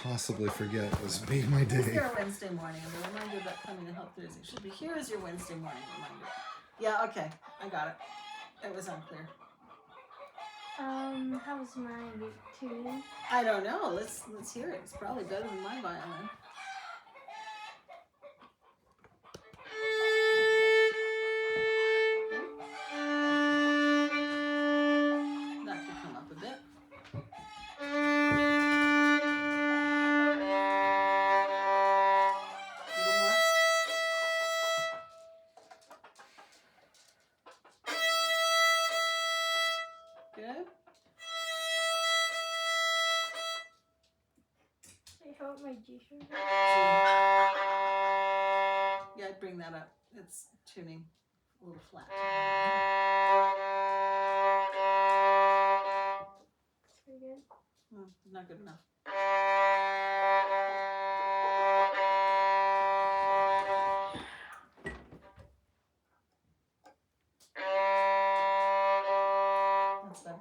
possibly forget was made my It's day. your Wednesday morning. The reminder about coming to Help Thursday should be here is your Wednesday morning reminder. Yeah, okay. I got it. It was unclear. How's my tuning? I don't know. Let's hear it. It's probably better than my violin. That could come up a bit. A little more. Good. How about my G string? Yeah, I'd bring that up. It's tuning a little flat. It's pretty good. Not good enough. That's better.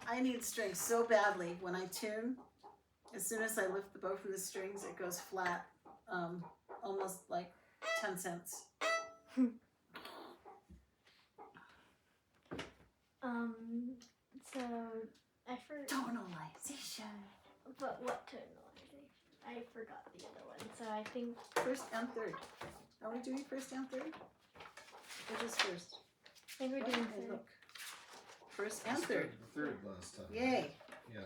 I need strings so badly. When I tune, as soon as I lift the bow from the strings, it goes flat, almost like 10 cents. So I forgot. Tonalization. But what tonalization? I forgot the other one. So I think First and third. Are we doing first and third? Or just first? I think we're doing Hey, third. look. First and third. Third last time. Yay. Yeah.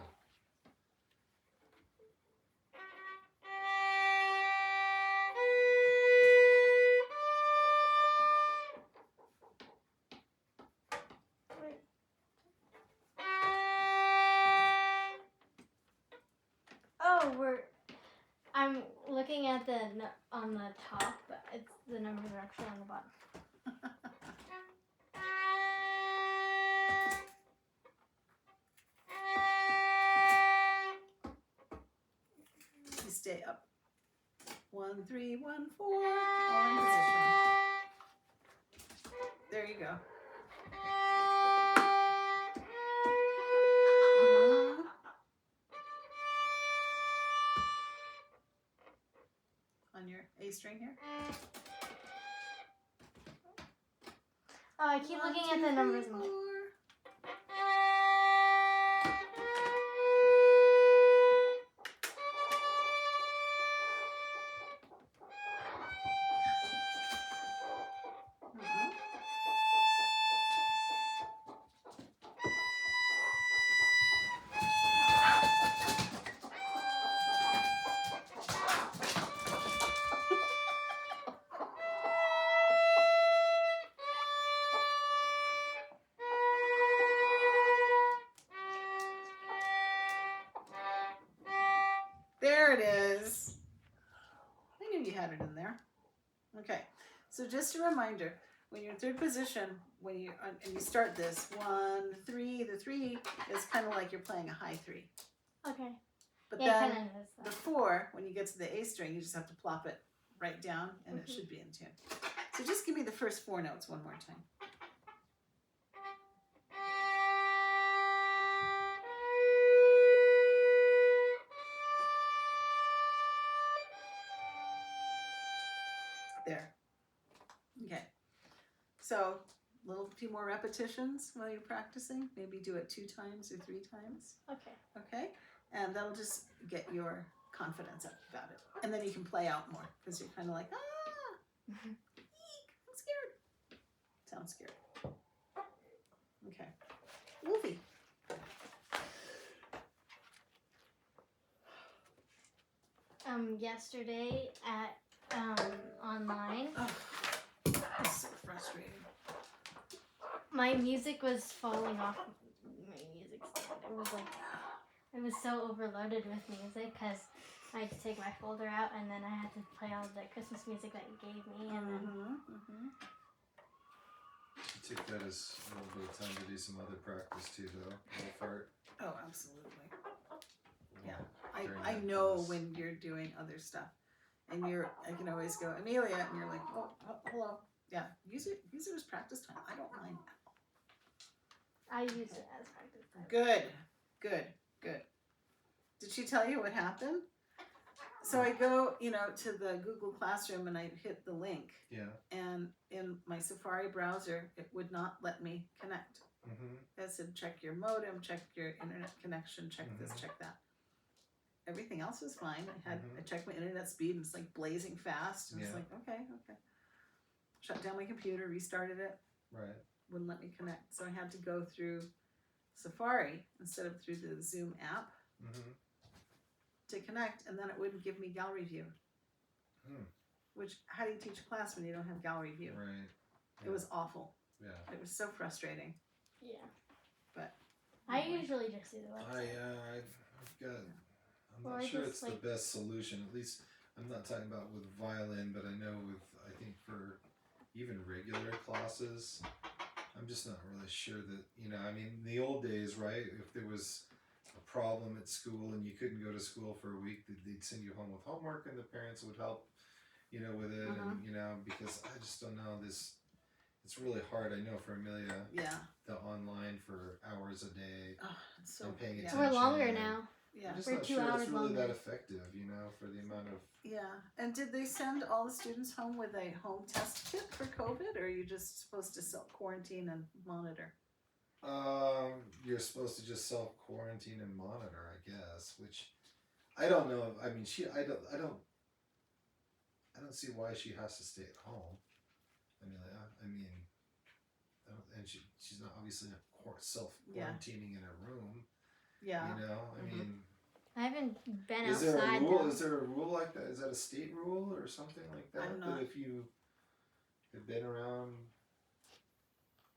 Oh, I'm looking at on the top, but the numbers are actually on the bottom. You stay up. 1, 3, 1, 4. All in position. There you go. On your A string here. Oh, I keep looking at the numbers on the There it is. I knew you had it in there. Okay, so just a reminder, when you're in third position, when you and you start this 1, 3, the 3 is kind of like you're playing a high 3. Okay. But Yeah, then kinda is the that. 4, when you get to the A string, you just have to plop it right down, and it should be in tune. So just give me the first 4 notes one more time. There. Okay. So a little few more repetitions while you're practicing. Maybe do it 2 times or 3 times. Okay. Okay? And that'll just get your confidence up about it. And then you can play out more because you're kind of like, eek, I'm scared. Sounds scared. Okay. Wolfie. Yesterday at online, That's so frustrating. my music was falling off my music stand. It was so overloaded with music because I had to take my folder out and then I had to play all the Christmas music that you gave me. And then Take that as a little bit of time to do some other practice too, though. Little fart. Oh, absolutely. Yeah. During I that know class. when you're doing other stuff. And I can always go, Amelia, and you're like, oh, hello. Yeah, use it as practice time. I don't mind. I use it as practice time. Good. Did she tell you what happened? So I go, to the Google Classroom and I hit the link, Yeah. and in my Safari browser, it would not let me connect. Mm-hmm. It said, check your modem, check your internet connection, check this, Mhm. check that. Everything else was fine. I Mhm. checked my internet speed and it's like blazing fast. And it's Yeah. like, okay. Shut down my computer, restarted it, Right. wouldn't let me connect. So I had to go through Safari instead of through the Zoom app Mm-hmm. to connect, and then it wouldn't give me gallery view. Hmm. Which, how do you teach a class when you don't have gallery view? Right. It was awful. Yeah. It was so frustrating. Yeah. But I anyway. usually just do the website. I've got. I'm Or not I sure just, it's the best solution. At least I'm not talking about with violin, but I know with, I think for even regular classes, I'm just not really sure that, I mean, in the old days, right? If there was a problem at school and you couldn't go to school for a week, they'd send you home with homework, and the parents would help, with it, and because I just don't know this. It's really hard. I know for Amelia, Yeah. the online for hours a day Oh, it's so and paying yeah. attention. Or longer now. Yeah. I'm just For not 2 sure hours it's really longer. that effective, for the amount of. Yeah. And did they send all the students home with a home test kit for COVID, or are you just supposed to self-quarantine and monitor? You're supposed to just self-quarantine and monitor, I guess. Which I don't know. I mean, I don't see why she has to stay at home. And she's not obviously not self-quarantining in a room. Yeah. I mean. I haven't been Is there outside a rule? though. Is there a rule like that? Is that a state rule or something like that? I'm not- That if you have been around,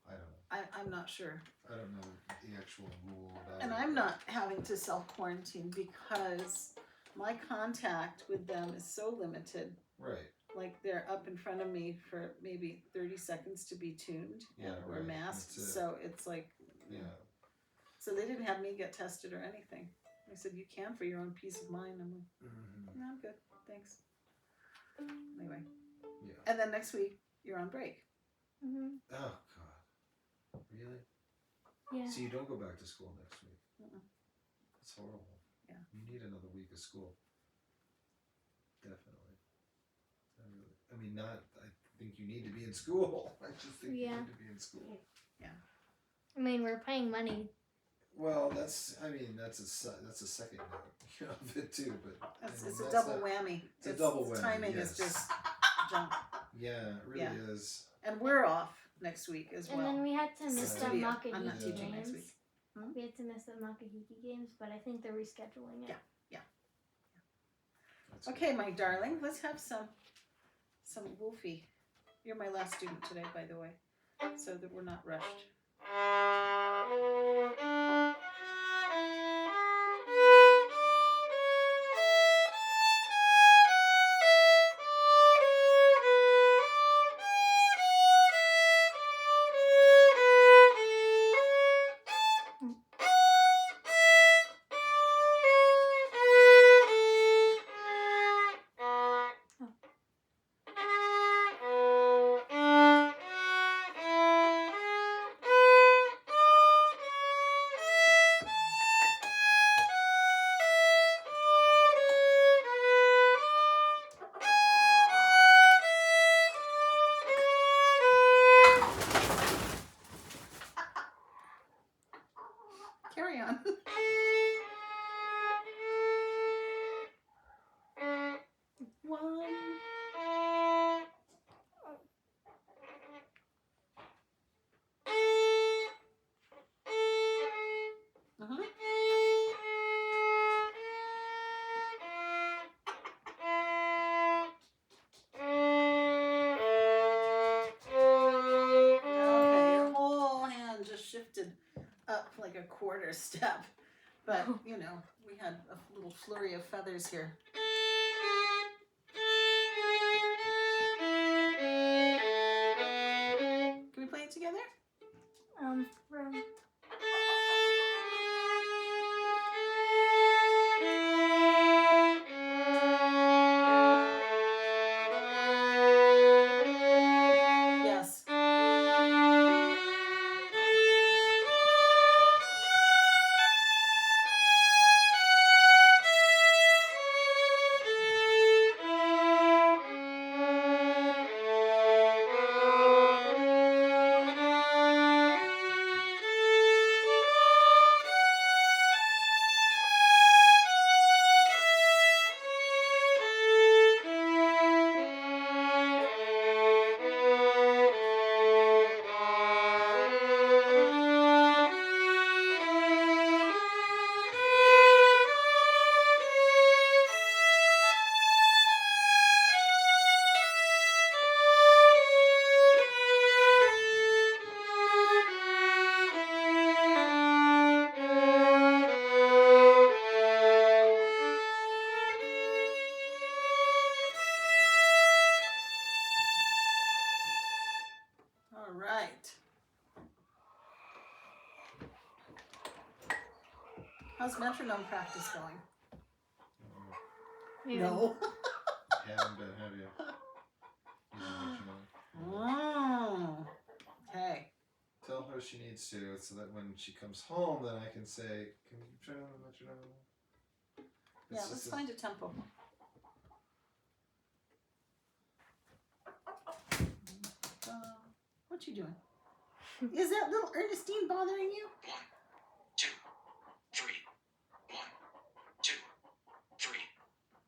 I don't know. I'm not sure. I don't know the actual rule about And it. I'm not having to self-quarantine because my contact with them is so limited. Right. Like, they're up in front of me for maybe 30 seconds to be tuned. Yeah, We're right. masked. That's it. So it's like, Yeah. So they didn't have me get tested or anything. They said, you can for your own peace of mind. I'm like, Mm-hmm. no, I'm good. Thanks. Anyway. Yeah. And then next week, you're on break. Mm-hmm. Oh God. Really? Yeah. So you don't go back to school next week? Mm-mm. It's horrible. Yeah. You need another week of school. Definitely. I mean, I think you need to be in school. I just think you need to be in school. Yeah. I mean, we're paying money. Well, that's a second note of it too, but It's a double whammy. It's a double whammy. Timing yes. is just junk. Yeah, it really is. And we're off next week as And well. then we had to miss the Studio. I'm not Makahiki teaching next games. week. Hmm? We had to miss the Makahiki games, but I think they're rescheduling it. Yeah. That's Okay, my darling, let's have some Wolfie. You're my last student today, by the way, so that we're not rushed. Carry on. One. Uh-huh. Okay, your whole hand just shifted up like a quarter step. But, we had a little flurry of feathers here. Can we play it together? From Yes. how's metronome practice going? Maybe. Haven't been, have you? Using metronome. Oh. Okay. Tell her she needs to, so that when she comes home, then I can say, "Can you turn on the metronome?" Yeah, It's let's just find a tempo. What you doing? Is that little Ernestine bothering you? 1, 2, 3. 1, 2, 3,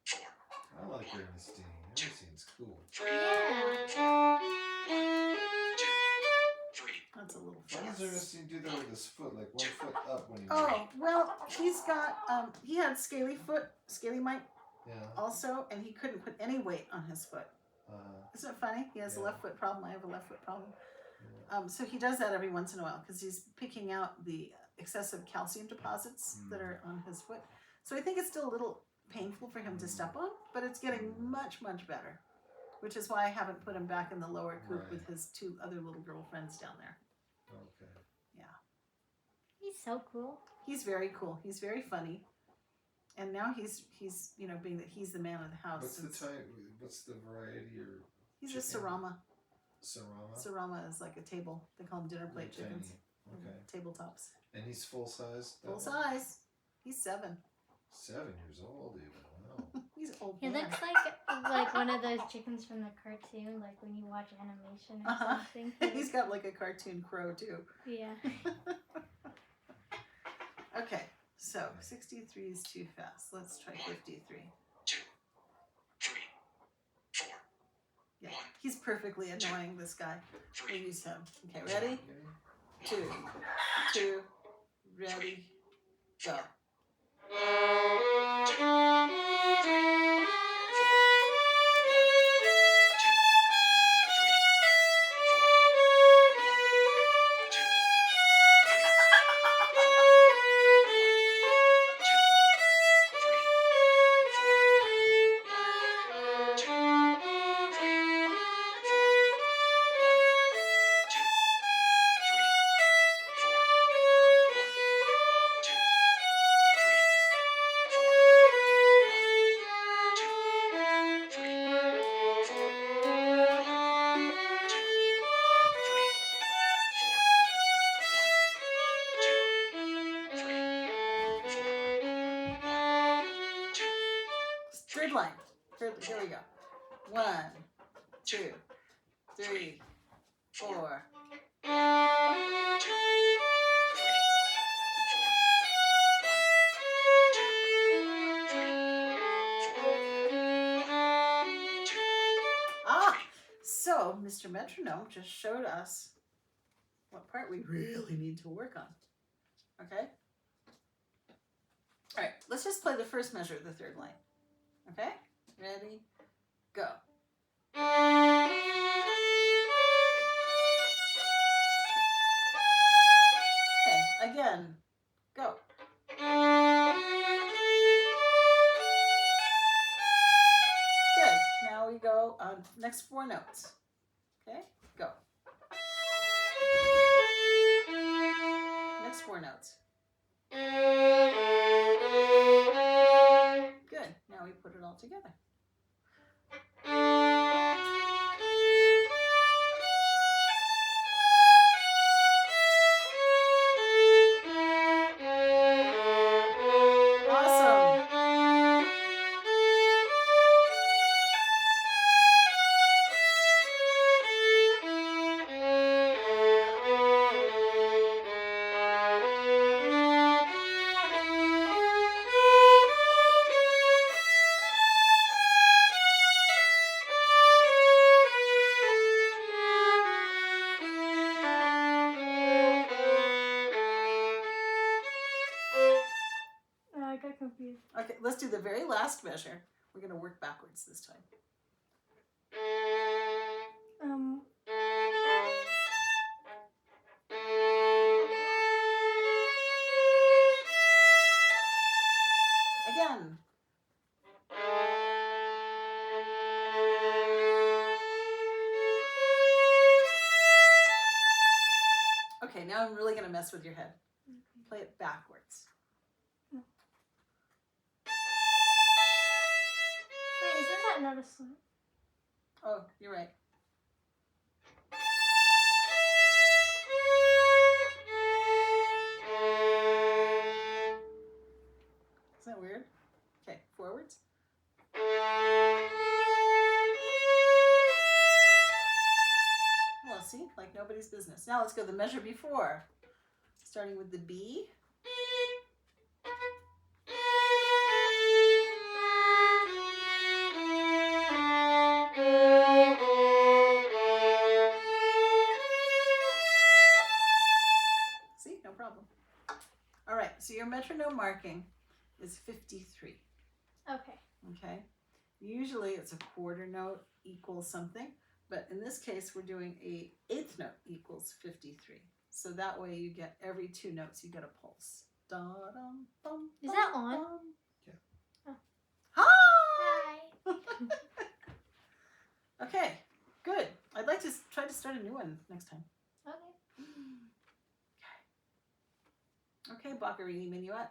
4. I like Ernestine. Ernestine's cool. 3, Yeah. 4. 1, 2, 3. That's a little Why does fast. Ernestine do that with his foot, like one foot up when he Oh, well, he's got, he had scaly mite Yeah. also, and he couldn't put any weight on his foot. Isn't it funny? He has a Yeah. left foot problem. I have a left foot problem. Yeah. So he does that every once in a while because he's picking out the excessive calcium deposits that are on his foot. So I think it's still a little painful for him to step on, but it's getting much, much better, which is why I haven't put him back in the lower coop Right. with his 2 other little girlfriends down there. Okay. He's so cool. He's very cool. He's very funny. And now he's being that he's the man of the house. What's the type? What's the variety or He's a chicken? Sarama. Sarama? Sarama is like a table. They call them dinner plate Little chickens. tiny. Okay. Tabletops. And he's full size? Full size. He's 7. 7 years old even. Wow. He's old. He man. looks like one of those chickens from the cartoon, like when you watch animation or Uh-huh. something. He's got like a cartoon crow too. Yeah. Okay, so 63 is too fast. Let's try 53. 2, 3, 4. Yeah, he's perfectly annoying, this guy. We'll 3. use him. Okay, ready? 2, 2, ready, go. 2, 3, 4. Third line. Here we go. 1, 2, 3, 4. Ah, so Mr. Metronome just showed us what part we really need to work on. Okay? All right, let's just play the first measure of the third line. Okay? Ready? Go. Okay, again. Go. Good. Now we go on next 4 notes. Okay? Go. Next 4 notes. Good. Now we put it all together. Awesome. Oh, I got confused. Okay, let's do the very last measure. We're going to work backwards this time. Again. Okay, now I'm really going to mess with your head. Play it backwards. Not a slip. Oh, you're right. Isn't that weird? Okay, forwards. Well, see, like nobody's business. Now let's go the measure before. Starting with the B. See, no problem. All right, so your metronome marking is 53. Okay. Okay. Usually it's a quarter note equals something, but in this case we're doing a eighth note equals 53. So that way you get every 2 notes you get a pulse. Da, dum, bum, Is that bum, on? bum. Yeah. Oh. Hi! Hi. Okay, good. I'd like to try to start a new one next time. Okay. Okay, Boccherini Minuet.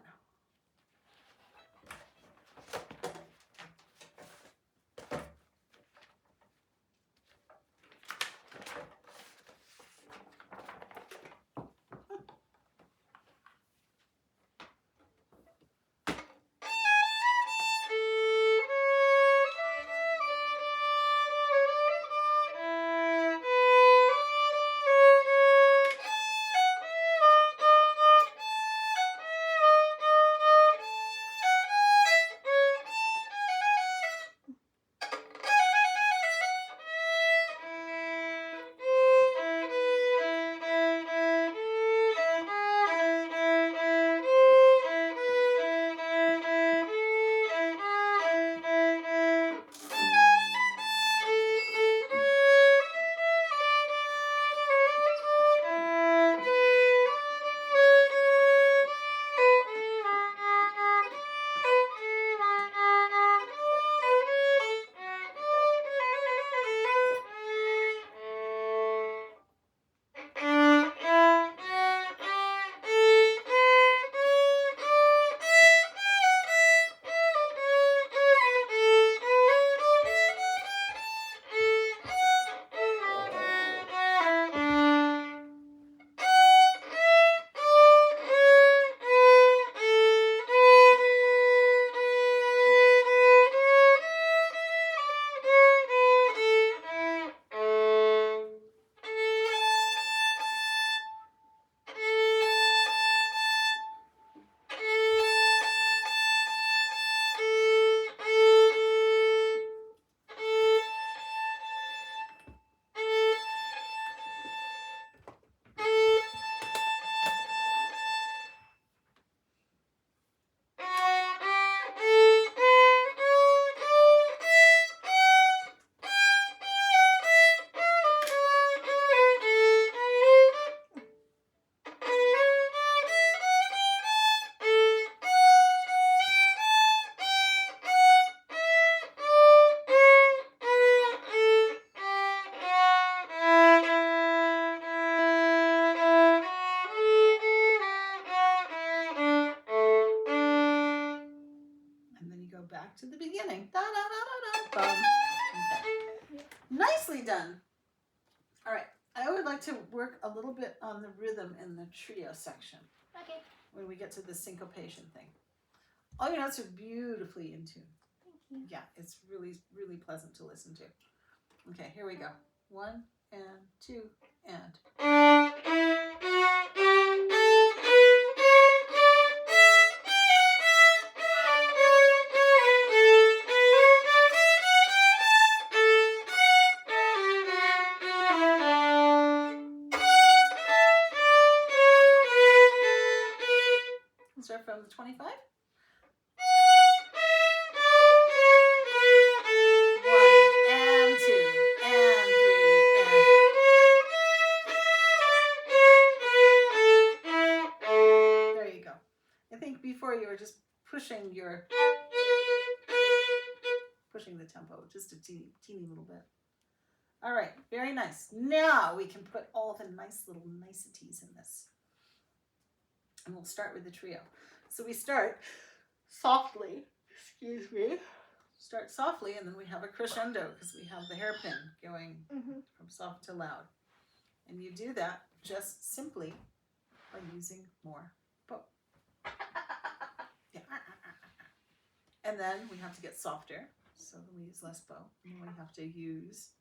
Back to the beginning. Da, da, da, da, da, bum. Okay. Nicely done. All right. I would like to work a little bit on the rhythm in the trio section Okay. when we get to the syncopation thing. All your notes are beautifully in tune. Thank you. Yeah, it's really, really pleasant to listen to. Okay, here we go. 1 and 2 and. Start from the 25. 1 and 2 and 3 and. There you go. I think before you were just pushing the tempo just a teeny little bit. All right, very nice. Now we can put all the nice little niceties in this. And we'll start with the trio. So we start softly, excuse me, start softly, and then we have a crescendo because we have the hairpin going Mhm. from soft to loud. And you do that just simply by using more bow. Yeah. And then we have to get softer, so then we use less bow. And then we have to use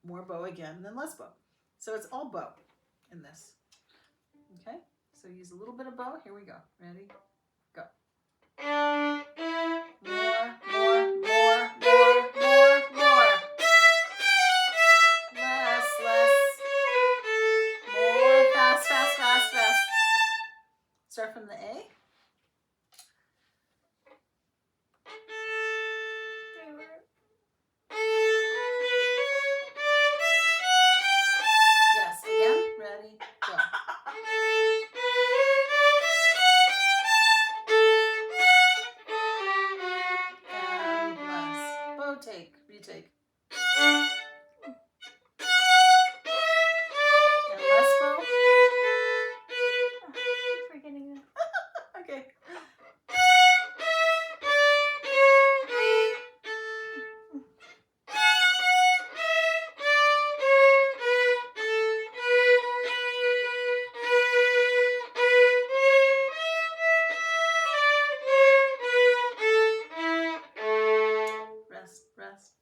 more bow again, and then less bow. So it's all bow in this. Okay? So use a little bit of bow. Here we go. Ready? Go. More. Less. More. Fast. Start from the A. Yes, again. Ready? Go. And less. Bow take. Retake. And less bow. I'm forgetting that. Okay.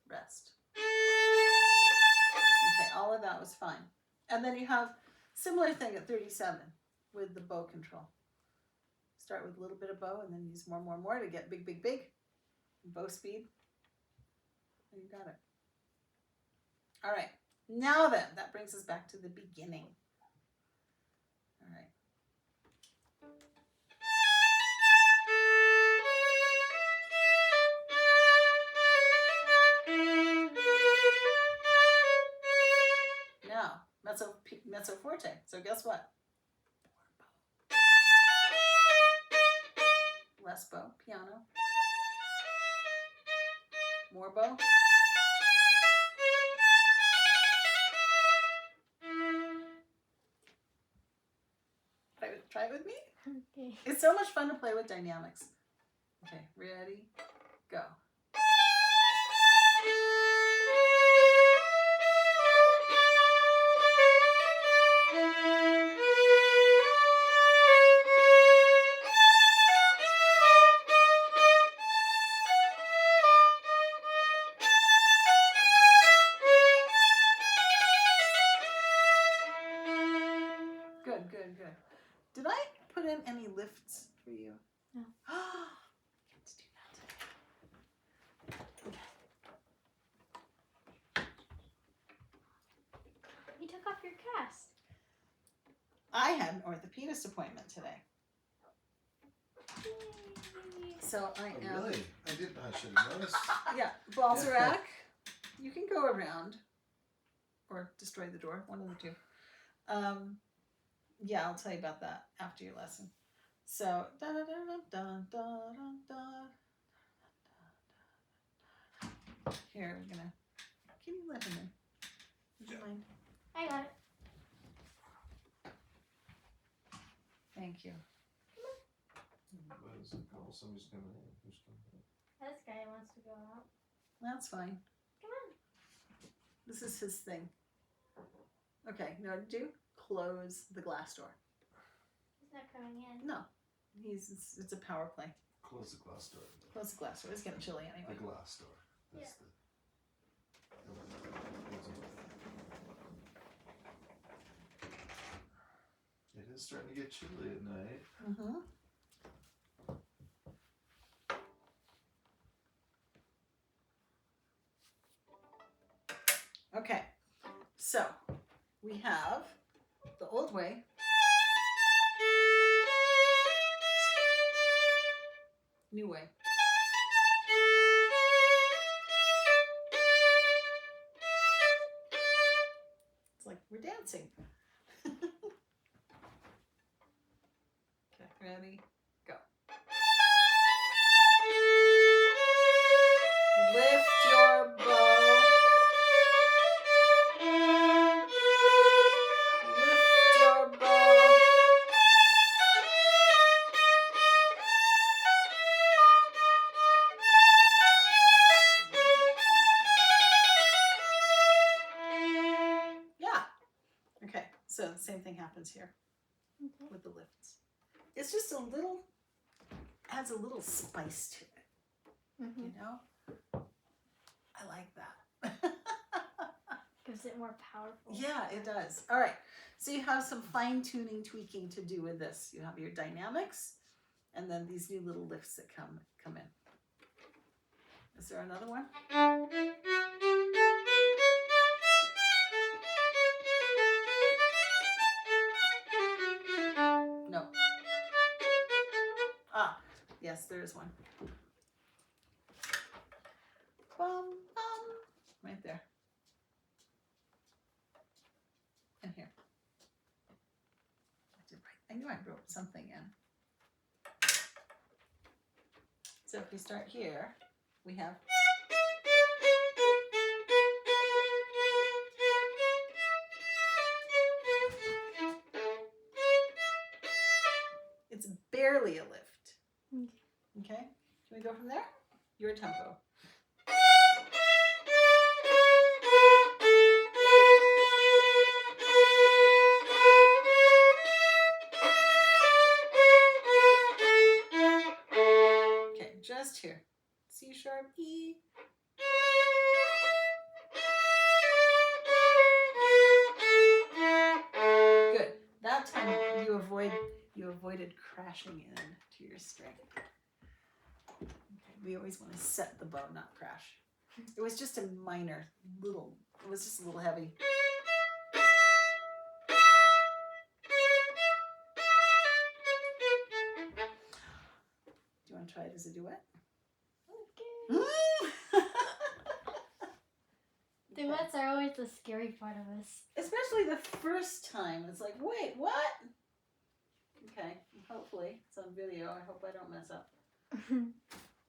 Rest. Okay, all of that was fine. And then you have similar thing at 37 with the bow control. Start with a little bit of bow and then use more to get big. Bow speed. And you got it. All right. Now then, that brings us back to the beginning. All right. Now, mezzo forte. So guess what? Less bow, piano. More bow. Try it with me. Okay. It's so much fun to play with dynamics. Okay, ready, go. Good. Did I put in any lifts for you? No. Let's do that. You took off your cast. I had an orthopedist appointment today, Yay. so I Oh, am. really? I should have noticed. Yeah, Balzac. You can go around or destroy the door, one of the two. Yeah, I'll tell you about that after your lesson. So, here, we're gonna. Can you let him in? Would you mind? I got it. Thank you. What is it called? Somebody's coming in. Who's coming in? This guy wants to go out. That's fine. Come on. This is his thing. Okay, you know what to do? Close the glass door. He's not coming in. No, it's a power play. Close the glass door. Close the glass door. It's getting chilly The anyway. glass door. That's It is starting to get chilly at night. Mm-hmm. Okay, so we have the old way. New way. It's like we're dancing. Okay, ready? Go. Lift your bow. Lift your bow. So the same thing happens here Okay. with the lifts. It's just adds a little spice to it, Mm-hmm. you know? I like that. Gives it more powerful. Yeah, it does. All right. So you have some fine tuning, tweaking to do with this. You have your dynamics and then these new little lifts that come in. Is there another one? No. Ah, yes, there is one. Bum, bum. Right there. And here. I knew I wrote something in. So if we start here, we have it's barely a lift. Okay? Can we go from there? Your tempo. Okay, just here. C sharp, E. Good. That time you avoided crashing into your string. Okay, we always want to set the bow, not crash. It was just a minor little. It was just a little heavy. Do you want to try it as a duet? Okay. Duets are always the scary part of this. Especially the first time. It's like, wait, what? Okay, hopefully it's on video. I hope I don't mess up.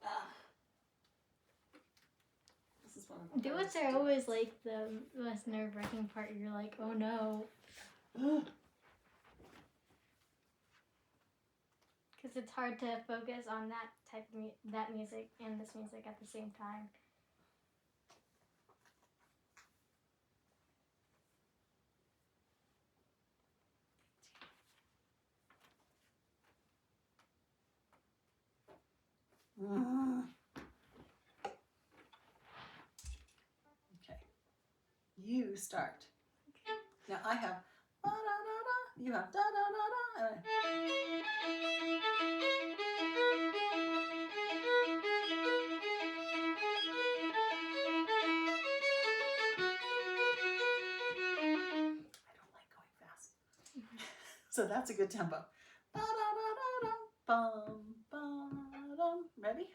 Ah. This is one of the Duets hardest are always duets. like the most nerve-wracking part. You're like, oh no. Because it's hard to focus on that type of that music and this music at the same time. Okay. You start. Now I have da da da da. You have da da da da. And I don't like going fast. So that's a good tempo. Da da da da da. Bum bum dum. Ready?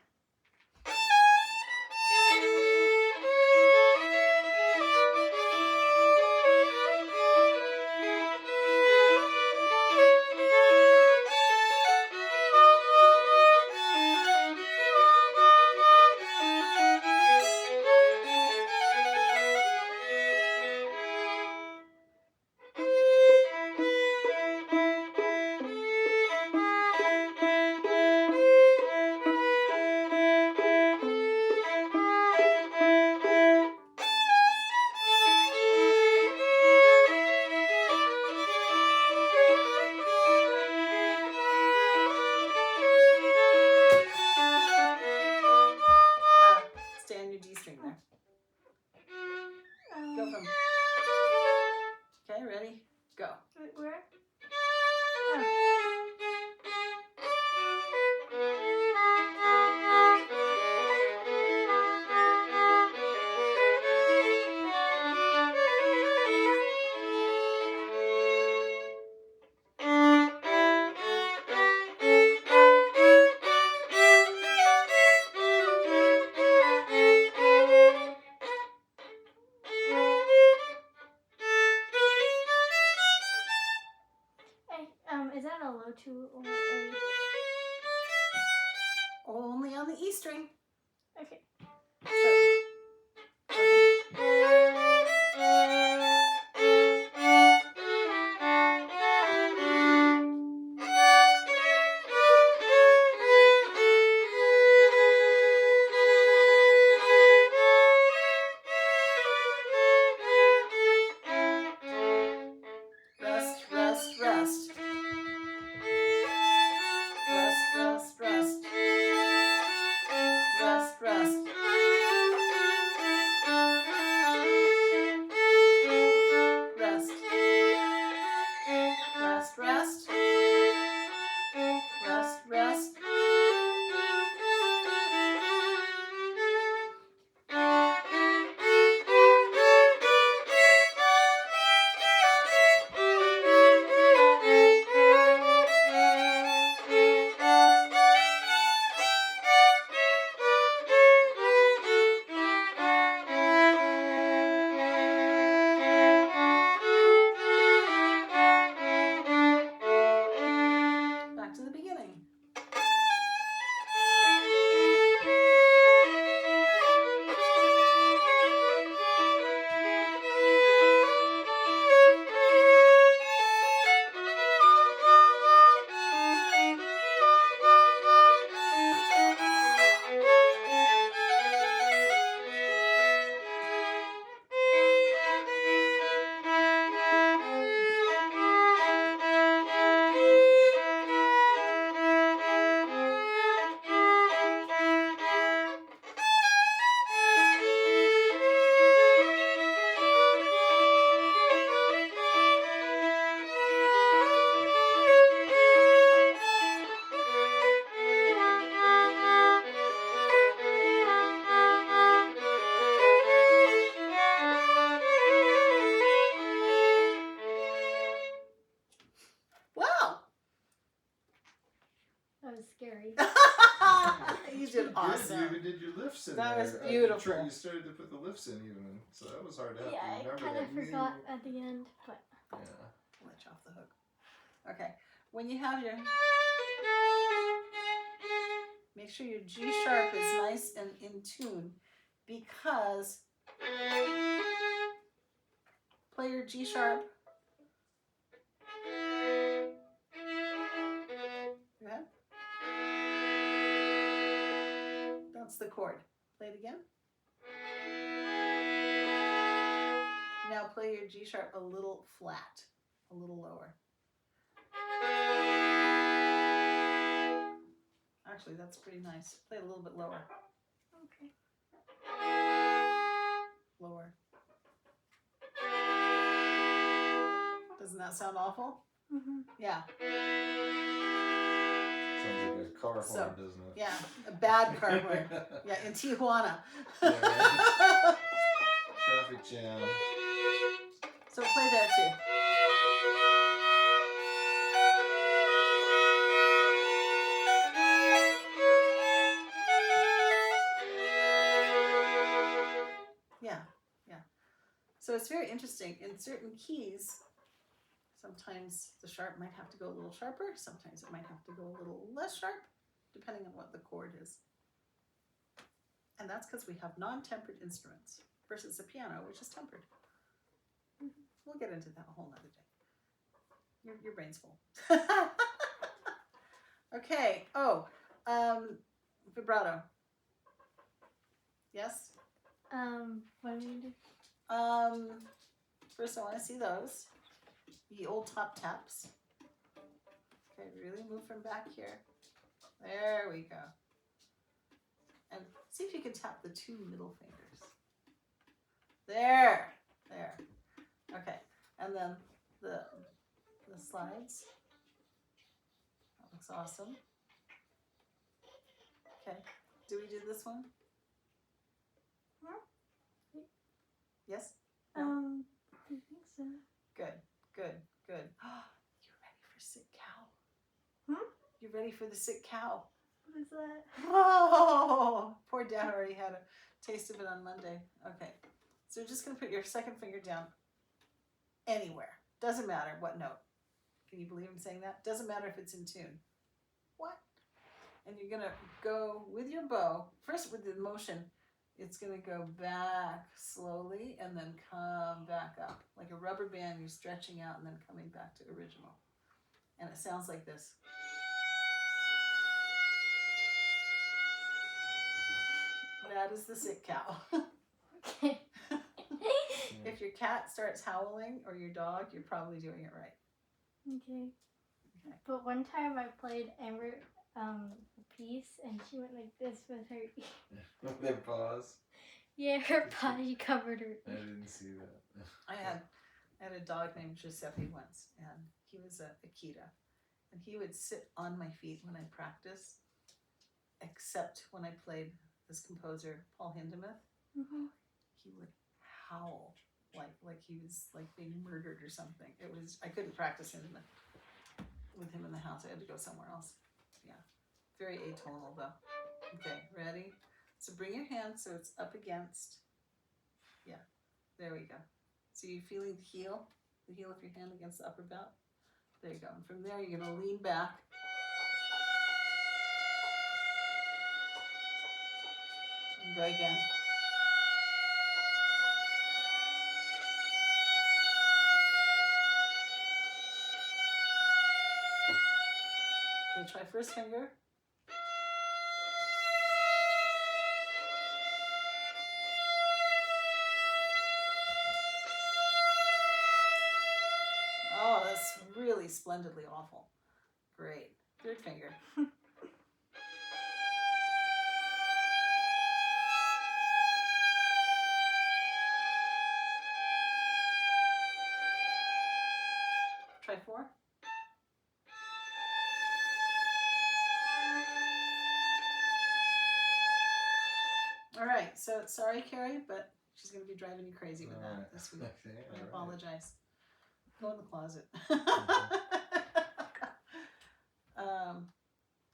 Stay on your D string there. Go from. Okay, ready? Go. Wait, where? Hey, is that a low two or a? Only on the E string. Okay. Rest. you even did your lifts in That there. was You beautiful. You started to put the lifts in even, so that was hard to have Yeah, to I remember kind that. of You knew- forgot at the end, but Yeah. I'll let you off the hook. Okay. When you have your, make sure your G sharp is nice and in tune, because play your G sharp. Go ahead. That's the chord. Play it again. Now play your G sharp a little flat, a little lower. Actually, that's pretty nice. Play it a little bit lower. okay. Lower. Doesn't that sound awful? Mm-hmm. Yeah. Sounds like a car horn, So, doesn't it? Yeah. A bad car horn. Yeah, in Tijuana. Yeah, right. Traffic jam. So play there too. Yeah, yeah. So it's very interesting. In certain keys, sometimes the sharp might have to go a little sharper, sometimes it might have to go a little less sharp, depending on what the chord is. And that's because we have non-tempered instruments versus a piano, which is tempered. We'll get into that a whole nother day. Your brain's full. Okay. Oh, vibrato. Yes. What do we do? First I want to see those. The old top taps. Okay, really move from back here. There we go. And see if you can tap the two middle fingers. There. There. Okay. And then the slides. That looks awesome. Okay. Do we do this one? Yes? I think so. Good, good, good. You're ready for sick cow. Hmm? You're ready for the sick cow. What is that? Oh, poor Dad already had a taste of it on Monday. Okay, so you're just going to put your second finger down anywhere. Doesn't matter what note. Can you believe I'm saying that? Doesn't matter if it's in tune. What? And you're going to go with your bow, first with the motion, it's going to go back slowly and then come back up. Like a rubber band, you're stretching out and then coming back to original. And it sounds like this. That is the sick cow. Okay. If your cat starts howling or your dog, you're probably doing it right. Okay. Okay. But one time I played Amber a piece and she went like this with her. With their paws. Yeah, her body covered her. I didn't see that. I had a dog named Giuseppe once, and he was a Akita, and he would sit on my feet when I practiced, except when I played this composer Paul Hindemith. Mm-hmm. He would howl like he was like being murdered or something. It was, I couldn't practice with him in the house. I had to go somewhere else. Yeah, very atonal though. Okay, ready? So bring your hand so it's up against. Yeah, there we go. So you're feeling the heel of your hand against the upper bout. There you go. And from there, you're gonna lean back. And go again. Okay, try first finger. Oh, that's really splendidly awful. Great. Third finger. Try four. All right, so sorry, Carrie, but she's going to be driving you crazy with that this week. Okay, I all right. apologize. Go in the closet.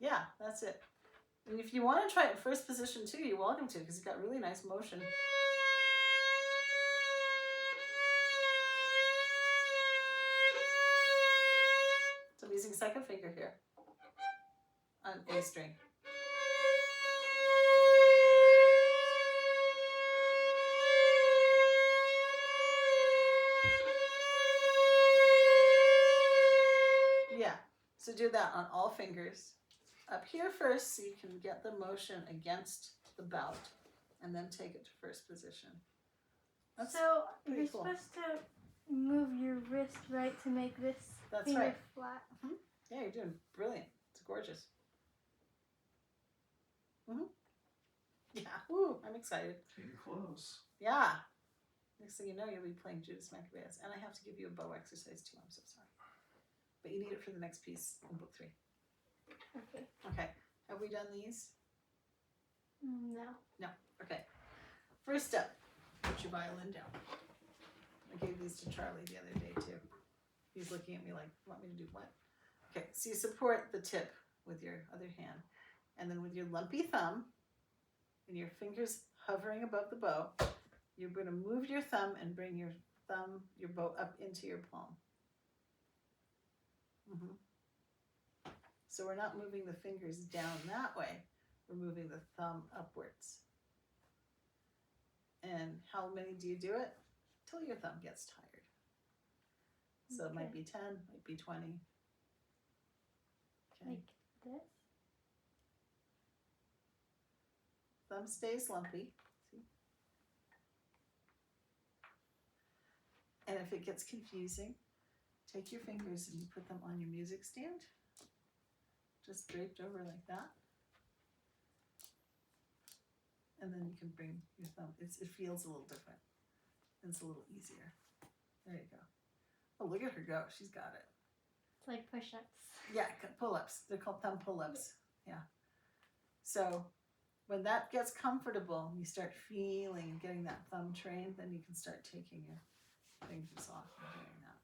Yeah, that's it. And if you want to try it in first position too, you're welcome to, because it's got really nice motion. So I'm using second finger here on A string. Yeah, so do that on all fingers. Up here first, so you can get the motion against the bout, and then take it to first position. That's So pretty you're cool. supposed to move your wrist right to make this That's finger right. flat. Yeah, you're doing brilliant. It's gorgeous. Yeah, woo, I'm excited. Getting close. Yeah. Next thing you know, you'll be playing Judas Maccabeus. And I have to give you a bow exercise too. I'm so sorry. But you need it for the next piece in book 3. Okay. Okay. Have we done these? No. Okay. First up, put your violin down. I gave these to Charlie the other day too. He's looking at me like, want me to do what? Okay, so you support the tip with your other hand. And then with your lumpy thumb and your fingers hovering above the bow, you're going to move your thumb and bring your bow up into your palm. So we're not moving the fingers down that way. We're moving the thumb upwards. And how many do you do it? Till your thumb gets tired. So it might be 10, might be 20. Okay. Like this. Thumb stays lumpy. See? And if it gets confusing, take your fingers and you put them on your music stand. Just draped over like that. And then you can bring your thumb. It feels a little different. It's a little easier. There you go. Oh, look at her go. She's got it. It's like push-ups. Yeah, pull-ups. They're called thumb pull-ups. Yeah. So when that gets comfortable, you start feeling and getting that thumb trained, then you can start taking your fingers off and doing that.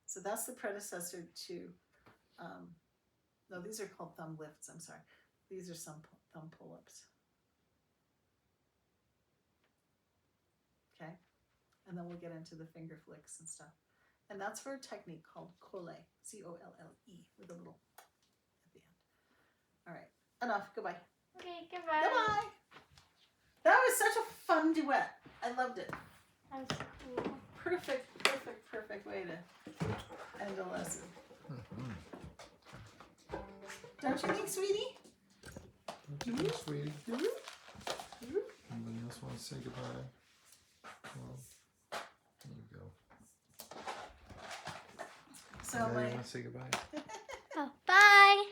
So that's the predecessor to, no, these are called thumb lifts. I'm sorry. These are some thumb pull-ups. Okay. And then we'll get into the finger flicks and stuff. And that's for a technique called colle, C-O-L-L-E, with a little at the end. All right, enough. Goodbye. Okay, goodbye. Goodbye. That was such a fun duet. I loved it. That was cool. Perfect way to end a lesson. Don't you think, sweetie? Don't you, sweetie? Anybody else want to say goodbye? Well, there you go. So Now you my, want to say goodbye? Oh, bye.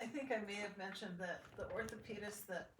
I think I may have mentioned that the orthopedist that